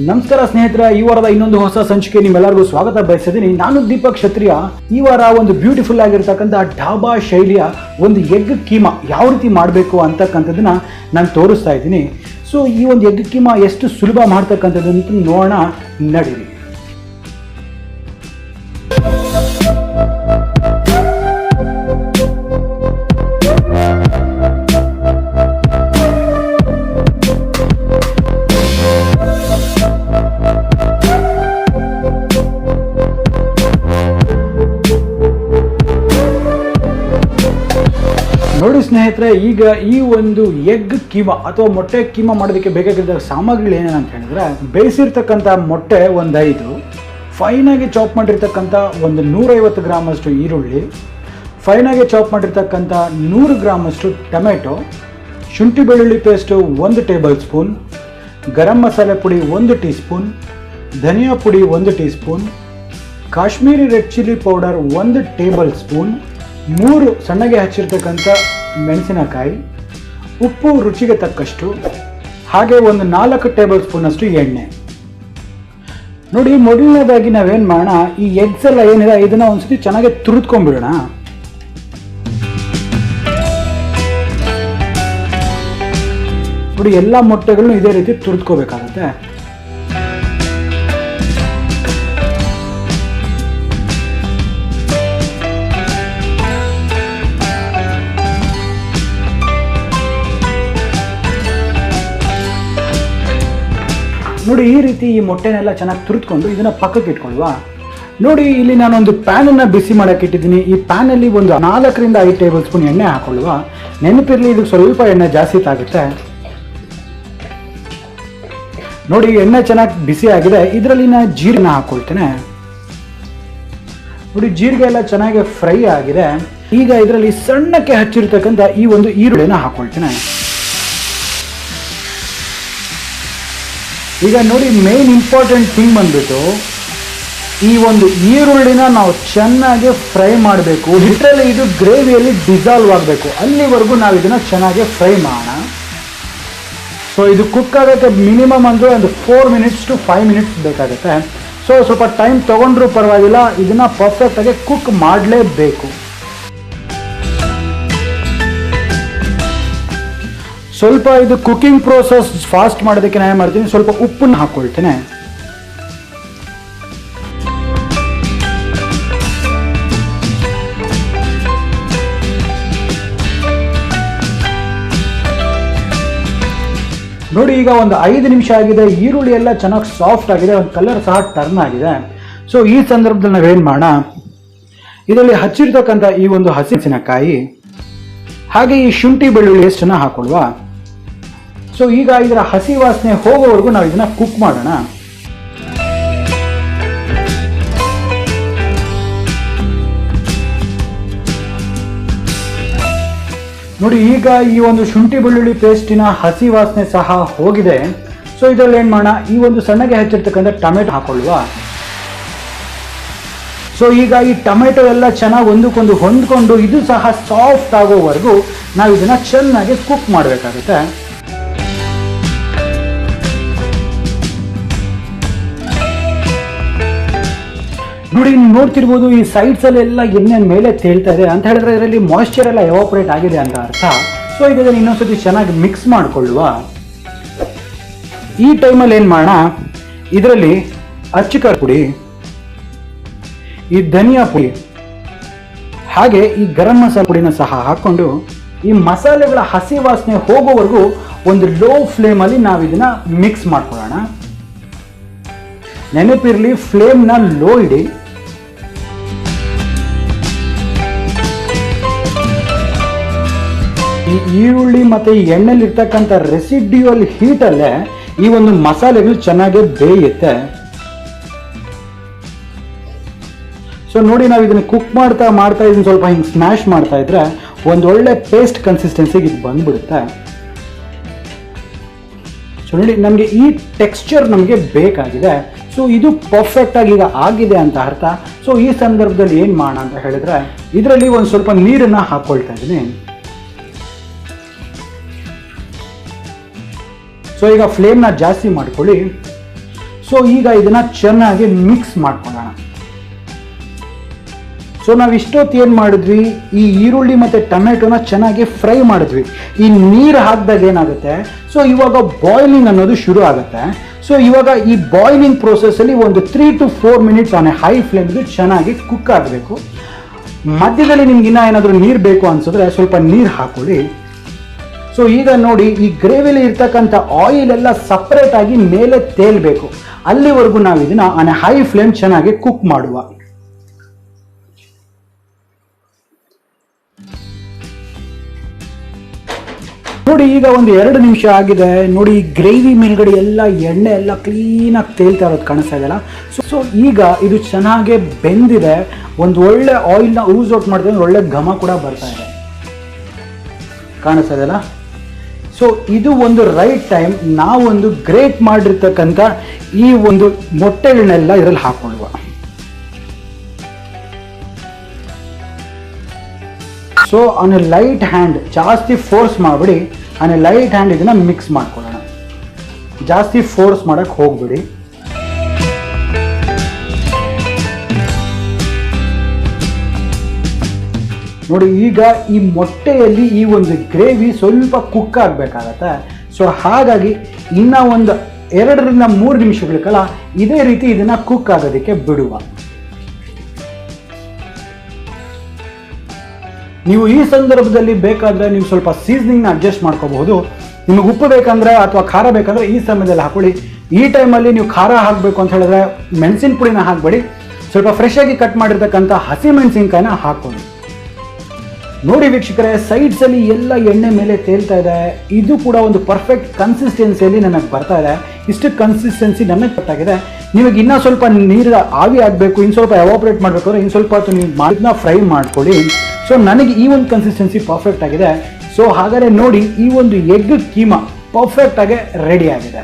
ನಮಸ್ಕಾರ ಸ್ನೇಹಿತರೆ, ಈ ವಾರದ ಇನ್ನೊಂದು ಹೊಸ ಸಂಚಿಕೆ ನಿಮ್ಮೆಲ್ಲರಿಗೂ ಸ್ವಾಗತ ಬಯಸಿದ್ದೀನಿ. ನಾನು ದೀಪಕ್ ಕ್ಷತ್ರಿಯ. ಈ ವಾರ ಒಂದು ಬ್ಯೂಟಿಫುಲ್ ಆಗಿರ್ತಕ್ಕಂಥ ಢಾಬಾ ಶೈಲಿಯ ಒಂದು ಎಗ್ ಕೀಮಾ ಯಾವ ರೀತಿ ಮಾಡಬೇಕು ಅಂತಕ್ಕಂಥದ್ದನ್ನ ನಾನು ತೋರಿಸ್ತಾ ಇದ್ದೀನಿ. ಸೊ ಈ ಒಂದು ಎಗ್ ಕೀಮಾ ಎಷ್ಟು ಸುಲಭ ಮಾಡ್ತಕ್ಕಂಥದ್ದು ನೋಡೋಣ, ನಡೀರಿ. ನೋಡಿ ಸ್ನೇಹಿತರೆ, ಈಗ ಈ ಒಂದು ಎಗ್ ಕೀಮಾ ಅಥವಾ ಮೊಟ್ಟೆ ಕೀಮಾ ಮಾಡೋದಕ್ಕೆ ಬೇಕಾಗಿದ್ದ ಸಾಮಗ್ರಿಗಳು ಏನೇನಂತ ಹೇಳಿದ್ರೆ, ಬೇಯಿಸಿರ್ತಕ್ಕಂಥ ಮೊಟ್ಟೆ ಒಂದು 5, ಫೈನಾಗಿ ಚಾಪ್ ಮಾಡಿರ್ತಕ್ಕಂಥ ಒಂದು 150 ಗ್ರಾಮ್ ಅಷ್ಟು ಈರುಳ್ಳಿ, ಫೈನಾಗಿ ಚಾಪ್ ಮಾಡಿರ್ತಕ್ಕಂಥ 100 ಗ್ರಾಮ್ ಅಷ್ಟು ಟೊಮೆಟೊ, ಶುಂಠಿ ಬೆಳ್ಳುಳ್ಳಿ paste 1 table spoon, garam masala ಪುಡಿ 1 ಟೀ ಸ್ಪೂನ್, ಧನಿಯಾ ಪುಡಿ 1 tea spoon, Kashmiri red chilli powder 1 table spoon, 3 ಸಣ್ಣಗೆ ಹಚ್ಚಿರ್ತಕ್ಕಂಥ ಮೆಣಸಿನಕಾಯಿ, ಉಪ್ಪು ರುಚಿಗೆ ತಕ್ಕಷ್ಟು, ಹಾಗೆ ಒಂದು 4 ಟೇಬಲ್ ಸ್ಪೂನ್ ಅಷ್ಟು ಎಣ್ಣೆ. ನೋಡಿ, ಮೊದಲನೇದಾಗಿ ನಾವೇನು ಮಾಡೋಣ, ಈ ಎಗ್ಸ್ ಎಲ್ಲ ಏನಿದೆ ಇದನ್ನ ಒಂದ್ಸತಿ ಚೆನ್ನಾಗಿ ತುರಿದ್ಕೊಂಡ್ಬಿಡೋಣ. ನೋಡಿ, ಎಲ್ಲ ಮೊಟ್ಟೆಗಳನ್ನು ಇದೇ ರೀತಿ ತುರಿದ್ಕೋಬೇಕಾಗತ್ತೆ. ನೋಡಿ, ಈ ರೀತಿ ಈ ಮೊಟ್ಟೆನೆಲ್ಲ ಚೆನ್ನಾಗಿ ತುರಿದ್ಕೊಂಡು ಇದನ್ನ ಪಕ್ಕಕ್ಕೆ ಇಟ್ಕೊಳ್ವಾ. ನೋಡಿ, ಇಲ್ಲಿ ನಾನೊಂದು ಪ್ಯಾನನ್ನು ಬಿಸಿ ಮಾಡಕ್ಕೆ ಇಟ್ಟಿದ್ದೀನಿ. ಈ ಪ್ಯಾನಲ್ಲಿ ಒಂದು 4 ರಿಂದ 5 ಟೇಬಲ್ ಸ್ಪೂನ್ ಎಣ್ಣೆ ಹಾಕೊಳ್ಳುವ. ನೆನಪಿರಲಿ, ಇದಕ್ಕೆ ಸ್ವಲ್ಪ ಎಣ್ಣೆ ಜಾಸ್ತಿ ಆಗುತ್ತೆ. ನೋಡಿ, ಎಣ್ಣೆ ಚೆನ್ನಾಗಿ ಬಿಸಿ ಆಗಿದೆ. ಇದರಲ್ಲಿ ನಾನು ಜೀರಿಗೆ ಹಾಕೊಳ್ತೇನೆ. ನೋಡಿ, ಜೀರಿಗೆ ಎಲ್ಲ ಚೆನ್ನಾಗಿ ಫ್ರೈ ಆಗಿದೆ. ಈಗ ಇದರಲ್ಲಿ ಸಣ್ಣಕ್ಕೆ ಹಚ್ಚಿರ್ತಕ್ಕಂಥ ಈ ಒಂದು ಈರುಳ್ಳಿನ ಹಾಕೊಳ್ತೇನೆ. ಈಗ ನೋಡಿ, ಮೇನ್ ಇಂಪಾರ್ಟೆಂಟ್ ಥಿಂಗ್ ಬಂದ್ಬಿಟ್ಟು ಈ ಒಂದು ಈರುಳ್ಳಿನ ನಾವು ಚೆನ್ನಾಗಿ ಫ್ರೈ ಮಾಡಬೇಕು. ಲಿಟ್ರಲಿ ಇದು ಗ್ರೇವಿಯಲ್ಲಿ ಡಿಸಾಲ್ವ್ ಆಗಬೇಕು. ಅಲ್ಲಿವರೆಗೂ ನಾವು ಇದನ್ನ ಚೆನ್ನಾಗಿ ಫ್ರೈ ಮಾಡೋಣ. ಸೊ ಇದು ಕುಕ್ ಆಗೋಕ್ಕೆ ಮಿನಿಮಮ್ ಅಂದರೆ ಒಂದು 4 ಮಿನಿಟ್ಸ್ ಟು 5 ಮಿನಿಟ್ಸ್ ಬೇಕಾಗುತ್ತೆ. ಸೊ ಸ್ವಲ್ಪ ಟೈಮ್ ತೊಗೊಂಡ್ರೂ ಪರವಾಗಿಲ್ಲ, ಇದನ್ನ ಪರ್ಫೆಕ್ಟಾಗಿ ಕುಕ್ ಮಾಡಲೇಬೇಕು. ಸ್ವಲ್ಪ ಇದು ಕುಕಿಂಗ್ ಪ್ರೋಸೆಸ್ ಫಾಸ್ಟ್ ಮಾಡೋದಕ್ಕೆ ನಾನು ಏನು ಮಾಡ್ತೀನಿ, ಸ್ವಲ್ಪ ಉಪ್ಪನ್ನು ಹಾಕ್ಕೊಳ್ತೇನೆ. ನೋಡಿ, ಈಗ ಒಂದು 5 ನಿಮಿಷ ಆಗಿದೆ. ಈರುಳ್ಳಿ ಎಲ್ಲ ಚೆನ್ನಾಗಿ ಸಾಫ್ಟ್ ಆಗಿದೆ, ಒಂದು ಕಲರ್ ಸಹ ಟರ್ನ್ ಆಗಿದೆ. ಸೊ ಈ ಸಂದರ್ಭದಲ್ಲಿ ನಾವೇನು ಮಾಡೋಣ, ಇದರಲ್ಲಿ ಹಚ್ಚಿರ್ತಕ್ಕಂಥ ಈ ಒಂದು ಹಸಿಮೆಣಸಿನಕಾಯಿ ಹಾಗೆ ಈ ಶುಂಠಿ ಬೆಳ್ಳುಳ್ಳಿ ಪೇಸ್ಟನ್ನು ಹಾಕೊಳ್ಳುವ. ಸೊ ಈಗ ಇದರ ಹಸಿ ವಾಸನೆ ಹೋಗೋವರೆಗೂ ನಾವು ಇದನ್ನ ಕುಕ್ ಮಾಡೋಣ. ನೋಡಿ, ಈಗ ಈ ಒಂದು ಶುಂಠಿ ಬೆಳ್ಳುಳ್ಳಿ ಪೇಸ್ಟಿನ ಹಸಿ ವಾಸನೆ ಸಹ ಹೋಗಿದೆ. ಸೊ ಇದರಲ್ಲಿ ಏನು ಮಾಡೋಣ, ಈ ಒಂದು ಸಣ್ಣಗೆ ಹಚ್ಚಿರ್ತಕ್ಕಂಥ ಟೊಮೆಟೊ ಹಾಕೊಳ್ಳುವ. ಸೊ ಈಗ ಈ ಟೊಮೆಟೊ ಎಲ್ಲ ಚೆನ್ನಾಗಿ ಒಂದಕ್ಕೊಂದು ಹೊಂದ್ಕೊಂಡು ಇದು ಸಹ ಸಾಫ್ಟ್ ಆಗೋವರೆಗೂ ನಾವು ಇದನ್ನ ಚೆನ್ನಾಗಿ ಕುಕ್ ಮಾಡಬೇಕಾಗುತ್ತೆ. ನೋಡಿ, ನೋಡ್ತಿರ್ಬೋದು ಈ ಸೈಡ್ಸ್ ಅಲ್ಲೆಲ್ಲ ಎಣ್ಣೆ ಮೇಲೆ ತೇಳ್ತಾ ಇದೆ ಅಂತ ಹೇಳಿದ್ರೆ ಇದರಲ್ಲಿ ಮಾಯಿಶ್ಚರ್ ಎಲ್ಲ ಎವಾಪರೇಟ್ ಆಗಿದೆ ಅಂತ ಅರ್ಥ. ಸೊ ಈಗ ಇದನ್ನು ಇನ್ನೊಂದ್ಸತಿ ಚೆನ್ನಾಗಿ ಮಿಕ್ಸ್ ಮಾಡಿಕೊಳ್ಳುವ. ಈ ಟೈಮಲ್ಲಿ ಏನು ಮಾಡೋಣ, ಇದರಲ್ಲಿ ಅಚ್ಚಿಕಾರ್ ಪುಡಿ, ಈ ಧನಿಯಾ ಪುಡಿ ಹಾಗೆ ಈ ಗರಂ ಮಸಾಲೆ ಪುಡಿನ ಸಹ ಹಾಕೊಂಡು ಈ ಮಸಾಲೆಗಳ ಹಸಿ ವಾಸನೆ ಹೋಗೋವರೆಗೂ ಒಂದು ಲೋ ಫ್ಲೇಮಲ್ಲಿ ನಾವು ಇದನ್ನ ಮಿಕ್ಸ್ ಮಾಡ್ಕೊಳ್ಳೋಣ. ನೆನಪಿರಲಿ, ಫ್ಲೇಮ್ನ ಲೋ ಇಡಿ. ಈ ಈರುಳ್ಳಿ ಮತ್ತು ಈ ಎಣ್ಣೆಲಿ ಇರ್ತಕ್ಕಂಥ ರೆಸಿಡ್ಯೂಯಲ್ ಹೀಟಲ್ಲೇ ಈ ಒಂದು ಮಸಾಲೆಗಳು ಚೆನ್ನಾಗಿ ಬೇಯುತ್ತೆ. ಸೊ ನೋಡಿ, ನಾವು ಇದನ್ನು ಕುಕ್ ಮಾಡ್ತಾ ಇದನ್ನು ಸ್ವಲ್ಪ ಹಿಂಗೆ ಸ್ಮ್ಯಾಶ್ ಮಾಡ್ತಾ ಇದ್ರೆ ಒಂದೊಳ್ಳೆ ಪೇಸ್ಟ್ ಕನ್ಸಿಸ್ಟೆನ್ಸಿಗೆ ಇದು ಬಂದ್ಬಿಡುತ್ತೆ. ಸೊ ನೋಡಿ, ನಮಗೆ ಈ ಟೆಕ್ಸ್ಚರ್ ನಮಗೆ ಬೇಕಾಗಿದೆ. ಸೊ ಇದು ಪರ್ಫೆಕ್ಟಾಗಿ ಈಗ ಆಗಿದೆ ಅಂತ ಅರ್ಥ. ಸೊ ಈ ಸಂದರ್ಭದಲ್ಲಿ ಏನು ಮಾಡೋಣ ಅಂತ ಹೇಳಿದ್ರೆ, ಇದರಲ್ಲಿ ಒಂದು ಸ್ವಲ್ಪ ನೀರನ್ನು ಹಾಕ್ಕೊಳ್ತಾ ಇದ್ದೀನಿ. ಸೊ ಈಗ ಫ್ಲೇಮ್ನ ಜಾಸ್ತಿ ಮಾಡ್ಕೊಳ್ಳಿ. ಸೊ ಈಗ ಇದನ್ನ ಚೆನ್ನಾಗಿ ಮಿಕ್ಸ್ ಮಾಡ್ಕೊಳ್ಳೋಣ. ಸೊ ನಾವು ಇಷ್ಟೊತ್ತು ಏನು ಮಾಡಿದ್ವಿ, ಈ ಈರುಳ್ಳಿ ಮತ್ತು ಟೊಮೆಟೊನ ಚೆನ್ನಾಗಿ ಫ್ರೈ ಮಾಡಿದ್ವಿ. ಈ ನೀರು ಹಾಕಿದಾಗ ಏನಾಗುತ್ತೆ, ಸೊ ಇವಾಗ ಬಾಯ್ಲಿಂಗ್ ಅನ್ನೋದು ಶುರು ಆಗುತ್ತೆ. ಸೊ ಇವಾಗ ಈ ಬಾಯ್ಲಿಂಗ್ ಪ್ರೋಸೆಸ್ಸಲ್ಲಿ ಒಂದು 3 to 4 ಮಿನಿಟ್ಸ್ ಆನ್ ಹೈ ಫ್ಲೇಮ್ದು ಚೆನ್ನಾಗಿ ಕುಕ್ ಆಗಬೇಕು. ಮಧ್ಯದಲ್ಲಿ ನಿಮ್ಗೆ ಇನ್ನೂ ಏನಾದರೂ ನೀರು ಬೇಕು ಅನ್ಸಿದ್ರೆ ಸ್ವಲ್ಪ ನೀರು ಹಾಕೊಳ್ಳಿ. ಸೊ ಈಗ ನೋಡಿ, ಈ ಗ್ರೇವಿಲಿ ಇರ್ತಕ್ಕಂಥ ಆಯಿಲ್ ಎಲ್ಲ ಸಪ್ರೇಟ್ ಆಗಿ ಮೇಲೆ ತೇಲ್ಬೇಕು. ಅಲ್ಲಿವರೆಗೂ ನಾವು ಇದನ್ನ ಆನ್ ಹೈ ಫ್ಲೇಮ್ ಚೆನ್ನಾಗಿ ಕುಕ್ ಮಾಡುವ. ನೋಡಿ ಈಗ ಒಂದು 2 ನಿಮಿಷ ಆಗಿದೆ. ನೋಡಿ ಈ ಗ್ರೇವಿ ಮೇಲ್ಗಡೆ ಎಲ್ಲ ಎಣ್ಣೆ ಎಲ್ಲ ಕ್ಲೀನಾಗಿ ತೇಲ್ತಾ ಇರೋದು ಕಾಣಿಸ್ತಾ ಇದೆಯಲ್ಲ. ಸೊ ಈಗ ಇದು ಚೆನ್ನಾಗಿ ಬೆಂದಿದೆ. ಒಂದು ಒಳ್ಳೆ ಆಯಿಲ್ನ ಯೂಸ್ ಔಟ್ ಮಾಡಿದ್ರೆ ಒಳ್ಳೆ ಘಮ ಕೂಡ ಬರ್ತಾ ಇದೆ, ಕಾಣಿಸ್ತಾ ಇದೆಯಲ್ಲ. ಸೊ ಇದು ಒಂದು ರೈಟ್ ಟೈಮ್. ನಾವೊಂದು ಗ್ರೇಟ್ ಮಾಡಿರ್ತಕ್ಕಂಥ ಈ ಒಂದು ಮೊಟ್ಟೆಗಳನ್ನೆಲ್ಲ ಇದರಲ್ಲಿ ಹಾಕೊಳ್ಳುವ. So on a light hand, ಜಾಸ್ತಿ ಫೋರ್ಸ್ ಮಾಡಿಬಿಡಿ, ಆನ್ ಎ ಲೈಟ್ ಹ್ಯಾಂಡ್ ಇದನ್ನ ಮಿಕ್ಸ್ ಮಾಡ್ಕೊಳ್ಳೋಣ. ಜಾಸ್ತಿ ಫೋರ್ಸ್ ಮಾಡಕ್ಕೆ ಹೋಗ್ಬಿಡಿ. ನೋಡಿ ಈಗ ಈ ಮೊಟ್ಟೆಯಲ್ಲಿ ಈ ಒಂದು ಗ್ರೇವಿ ಸ್ವಲ್ಪ ಕುಕ್ ಆಗಬೇಕಾಗತ್ತೆ. ಸೊ ಹಾಗಾಗಿ ಇನ್ನು ಒಂದು 2 ರಿಂದ 3 ನಿಮಿಷಗಳ ಕಾಲ ಇದೇ ರೀತಿ ಇದನ್ನ ಕುಕ್ ಆಗೋದಕ್ಕೆ ಬಿಡುವ. ನೀವು ಈ ಸಂದರ್ಭದಲ್ಲಿ ಬೇಕಾದರೆ ನೀವು ಸ್ವಲ್ಪ ಸೀಸನಿಂಗ್ನ ಅಡ್ಜಸ್ಟ್ ಮಾಡ್ಕೋಬಹುದು. ನಿಮಗೆ ಉಪ್ಪು ಬೇಕಂದ್ರೆ ಅಥವಾ ಖಾರ ಬೇಕಂದ್ರೆ ಈ ಸಮಯದಲ್ಲಿ ಹಾಕೊಳ್ಳಿ. ಈ ಟೈಮಲ್ಲಿ ನೀವು ಖಾರ ಹಾಕಬೇಕು ಅಂತ ಹೇಳಿದ್ರೆ ಮೆಣಸಿನ ಪುಡಿನ ಹಾಕಬೇಡಿ, ಸ್ವಲ್ಪ ಫ್ರೆಶ್ ಆಗಿ ಕಟ್ ಮಾಡಿರ್ತಕ್ಕಂಥ ಹಸಿ ಮೆಣಸಿನ್ಕಾಯಿನ ಹಾಕೊಳ್ಳಿ. ನೋಡಿ ವೀಕ್ಷಕರೇ, ಸೈಡ್ಸಲ್ಲಿ ಎಲ್ಲ ಎಣ್ಣೆ ಮೇಲೆ ತೇಲ್ತಾ ಇದೆ. ಇದು ಕೂಡ ಒಂದು ಪರ್ಫೆಕ್ಟ್ ಕನ್ಸಿಸ್ಟೆನ್ಸಿಯಲ್ಲಿ ನನಗೆ ಬರ್ತಾ ಇದೆ. ಇಷ್ಟು ಕನ್ಸಿಸ್ಟೆನ್ಸಿ ನನಗೆ ಗೊತ್ತಾಗಿದೆ. ನಿಮಗೆ ಇನ್ನೂ ಸ್ವಲ್ಪ ನೀರು ಆವಿ ಆಗಬೇಕು, ಇನ್ನು ಸ್ವಲ್ಪ ಎವಾಪರೇಟ್ ಮಾಡಬೇಕು ಅಂದರೆ ಇನ್ನು ಸ್ವಲ್ಪ ಹೊತ್ತು ನೀವು ಮಾಡಿದ್ನ ಫ್ರೈ ಮಾಡ್ಕೊಳ್ಳಿ. ಸೊ ನನಗೆ ಈ ಒಂದು ಕನ್ಸಿಸ್ಟೆನ್ಸಿ ಪರ್ಫೆಕ್ಟ್ ಆಗಿದೆ. ಸೊ ಹಾಗಾದರೆ ನೋಡಿ, ಈ ಒಂದು ಎಗ್ ಕೀಮಾ ಪರ್ಫೆಕ್ಟ್ ಆಗಿ ರೆಡಿ ಆಗಿದೆ.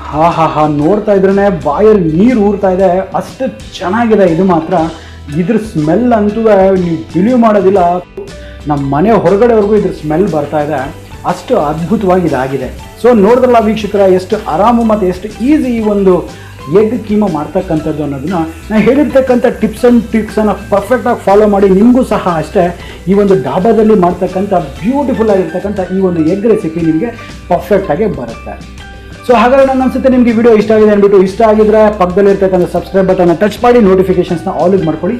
ಹಾ ನೋಡ್ತಾ ಇದ್ರೇ ಬಾಯಲ್ಲಿ ನೀರು ಊರ್ತಾ ಇದೆ, ಅಷ್ಟು ಚೆನ್ನಾಗಿದೆ ಇದು ಮಾತ್ರ. ಇದ್ರ ಸ್ಮೆಲ್ ಅಂತೂ ನೀವು ಬಿಲೀವ್ ಮಾಡೋದಿಲ್ಲ, ನಮ್ಮ ಮನೆ ಹೊರಗಡೆವರೆಗೂ ಇದ್ರ ಸ್ಮೆಲ್ ಬರ್ತಾ ಇದೆ, ಅಷ್ಟು ಅದ್ಭುತವಾಗಿ ಇದಾಗಿದೆ. ಸೊ ನೋಡಿದ್ರಲ್ಲ ವೀಕ್ಷಕರ, ಎಷ್ಟು ಆರಾಮು ಮತ್ತು ಎಷ್ಟು ಈಸಿ ಈ ಒಂದು ಎಗ್ ಕೀಮಾ ಮಾಡ್ತಕ್ಕಂಥದ್ದು ಅನ್ನೋದನ್ನ ನಾನು ಹೇಳಿರ್ತಕ್ಕಂಥ ಟಿಪ್ಸ್ ಆ್ಯಂಡ್ ಟ್ರಿಕ್ಸನ್ನು ಪರ್ಫೆಕ್ಟಾಗಿ ಫಾಲೋ ಮಾಡಿ ನಿಮಗೂ ಸಹ ಅಷ್ಟೇ ಈ ಒಂದು ಡಾಬಾದಲ್ಲಿ ಮಾಡ್ತಕ್ಕಂಥ ಬ್ಯೂಟಿಫುಲ್ ಆಗಿರ್ತಕ್ಕಂಥ ಈ ಒಂದು ಎಗ್ ರೆಸಿಪಿ ನಿಮಗೆ ಪರ್ಫೆಕ್ಟಾಗಿ ಬರುತ್ತೆ. ಸೊ ಹಾಗಾದ್ರೆ ನಾನು ಅನ್ಸುತ್ತೆ ನಿಮಗೆ ವಿಡಿಯೋ ಇಷ್ಟ ಆಗಿದೆ ಅಂದ್ಬಿಟ್ಟು, ಇಷ್ಟ ಆಗಿದ್ರೆ ಪಕ್ಕದಲ್ಲಿರ್ತಕ್ಕಂಥ ಸಬ್ಸ್ಕ್ರೈಬ್ ಬಟನ್ನ ಟಚ್ ಮಾಡಿ ನೋಟಿಫಿಕೇಶನ್ಸ್ನ ಆಲ್ ಮಾಡ್ಕೊಳ್ಳಿ.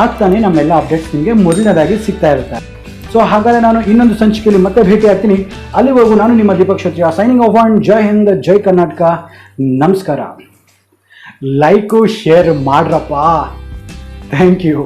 ಆಗ್ತಾನೆ ನಮ್ಮೆಲ್ಲ ಅಪ್ಡೇಟ್ಸ್ ನಿಮಗೆ ಮೊದಲನೇದಾಗಿ ಸಿಗ್ತಾ ಇರುತ್ತೆ. ಸೊ ಹಾಗಾದರೆ ನಾನು ಇನ್ನೊಂದು ಸಂಚಿಕೆಯಲ್ಲಿ ಮತ್ತೆ ಭೇಟಿ ಆಗ್ತೀನಿ. ಅಲ್ಲಿವರೆಗೂ ನಾನು ನಿಮ್ಮ Deepak Kshatriya signing off on. ಜೈ ಹಿಂದ್, ಜೈ ಕರ್ನಾಟಕ, ನಮಸ್ಕಾರ. ಲೈಕು ಶೇರ್ ಮಾಡ್ರಪ್ಪ. Thank you.